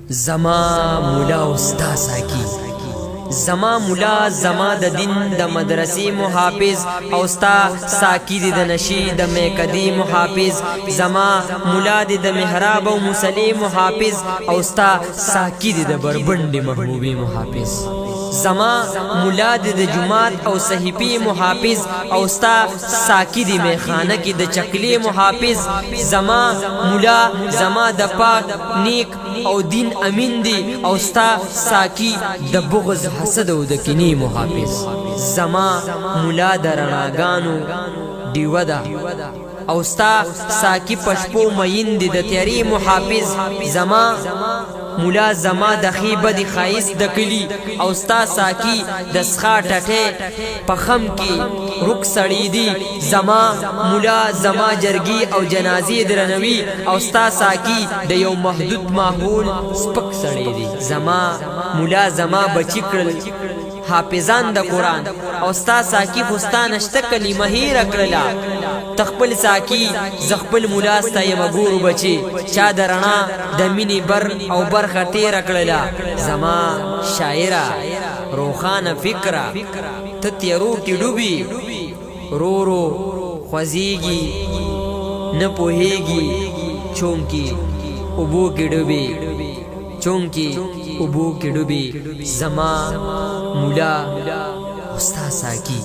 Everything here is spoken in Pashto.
زما مولا استا ساکی، زما مولا زما د دین د مدرسې محافظ او ستا ساکی دی د نشی د میکدی محافظ، زما مولا دی د محراب او مصلی محافظ او ستا ساکی دی د بربند محبوبی محافظ، زما مولا دی د جماعت او صحیفی محافظ او ستا ساکی دی میخانه کی د چکلی محافظ، زما مولا زما د پاک نیک او دین امین دی او ستا ساکی د بغض حسد او د کینی محافظ، زما مولا د رڼاګانو ډیوه ده او ستا ساکی پشپو مین دی د تیاری محافظ، زما مولا زما د خیبه دی خایس د کلی او ستا ساکی د سخا ټټه پخم کی رک سړی دی، زما مولا زما جرګی او جنازې درنوي او ستا ساکی د یو محدود ماحول سپک سړی دی، زما مولا زما بچی کړل حافظان د قرآن او ستا ساکی فستان اشته کلمه هیر کړلا، تخپل ساکی زخپل مولا ستا یم ګورو بچی چا د رڼا د مینی بر او برخه تیر کړلا، زما شاعره روخانه فکره ته تیرو کې ډوبي رو رو خوځيږي نه پوهېږي چونکی اوبو کې ډوبي چونکی اوبو کې ډوبي، زما مولا استا ساکی